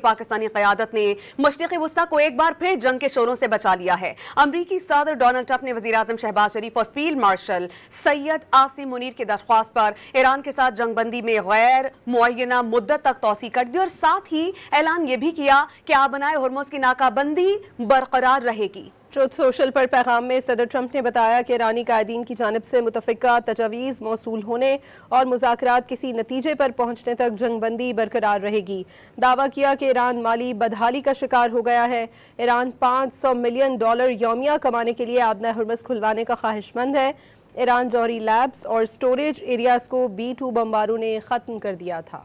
پاکستانی قیادت نے مشرقی وسطی کو ایک بار پھر جنگ کے شوروں سے بچا لیا ہے۔ امریکی صدر ڈونلڈ ٹرمپ نے وزیر اعظم شہباز شریف اور فیلڈ مارشل سید عاصم منیر کی درخواست پر ایران کے ساتھ جنگ بندی میں غیر معینہ مدت تک توسیع کر دی اور ساتھ ہی اعلان یہ بھی کیا کہ آبنائے ہرمز کی ناکہ بندی برقرار رہے گی۔ ٹروتھ سوشل پر پیغام میں صدر ٹرمپ نے بتایا کہ ایرانی قائدین کی جانب سے متفقہ تجاویز موصول ہونے اور مذاکرات کسی نتیجے پر پہنچنے تک جنگ بندی برقرار رہے گی۔ دعویٰ کیا کہ ایران مالی بدحالی کا شکار ہو گیا ہے۔ ایران $500 ملین یومیہ کمانے کے لیے آبنائے ہرمز کھلوانے کا خواہش مند ہے۔ ایران جوہری لیبز اور سٹوریج ایریاز کو B-2 بمباروں نے ختم کر دیا تھا۔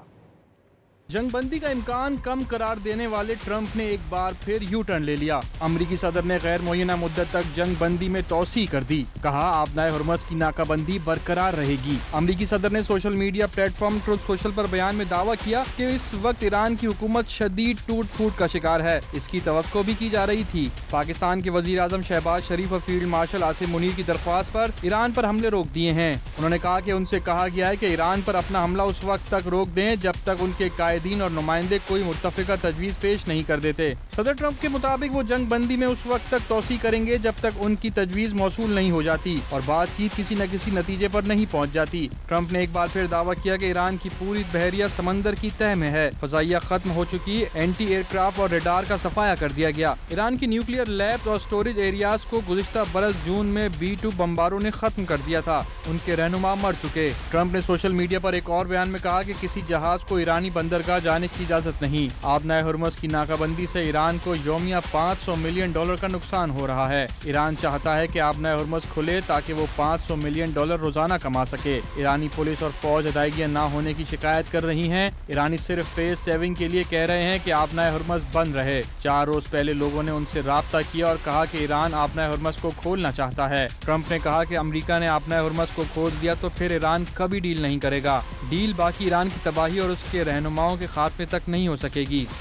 جنگ بندی کا امکان کم قرار دینے والے ٹرمپ نے ایک بار پھر یو ٹرن لے لیا۔ امریکی صدر نے غیر معینہ مدت تک جنگ بندی میں توسیع کر دی، کہا آبنائے ہرمز کی ناکہ بندی برقرار رہے گی۔ امریکی صدر نے social media platform Truth Social پر بیان میں دعویٰ کیا کہ اس وقت ایران کی حکومت شدید ٹوٹ پھوٹ کا شکار ہے۔ اس کی توقع بھی کی جا رہی تھی۔ پاکستان کے وزیر اعظم شہباز شریف اور فیلڈ مارشل عاصم منیر کی درخواست پر ایران پر حملے روک دیے ہیں۔ انہوں نے کہا کہ ان سے کہا گیا ہے کہ ایران پر اپنا حملہ اس وقت تک روک دیں جب تک ان کے قائدین اور نمائندے کوئی متفقہ تجویز پیش نہیں کر دیتے۔ صدر ٹرمپ کے مطابق وہ جنگ بندی میں اس وقت تک توسیع کریں گے جب تک ان کی تجویز موصول نہیں ہو جاتی اور بات چیت کسی نہ کسی نتیجے پر نہیں پہنچ جاتی۔ ٹرمپ نے ایک بار پھر دعویٰ کیا کہ ایران کی پوری بحریہ سمندر کی تہہ میں ہے، فضائیہ ختم ہو چکی، اینٹی ایئر کرافٹ اور ریڈار کا صفایا کر دیا گیا۔ ایران کی نیوکلیئر لیبز اور سٹوریج ایریاز کو گزشتہ برس جون میں B-2 بمباروں نے ختم کر دیا تھا، ان کے رہنما مر چکے۔ ٹرمپ نے سوشل میڈیا پر ایک اور بیان میں کہا کہ کسی جہاز کو ایرانی بندرگاہ جانے کی اجازت نہیں۔ آبنائے ہرمز کی ناکہ بندی سے ایران کو یومیہ $500 ملین کا نقصان ہو رہا ہے۔ ایران چاہتا ہے کہ آبنائے ہرمز کھلے تاکہ وہ $500 ملین روزانہ کما سکے۔ ایرانی پولیس اور فوج ادائیگیاں نہ ہونے کی شکایت کر رہی ہیں۔ ایرانی صرف فیز 7 کے لیے کہہ رہے ہیں کہ آبنائے ہرمز بند رہے۔ 4 روز پہلے لوگوں نے ان سے رابطہ کیا اور کہا کہ ایران آبنائے ہرمز کو کھولنا چاہتا ہے۔ ٹرمپ نے کہا کہ امریکہ نے آبنائے ہرمز کو کھول دیا تو پھر ایران کبھی ڈیل نہیں کرے گا۔ ڈیل باقی ایران کی تباہی اور اس کے رہنماؤں کے خاتمے تک نہیں ہو سکے گی۔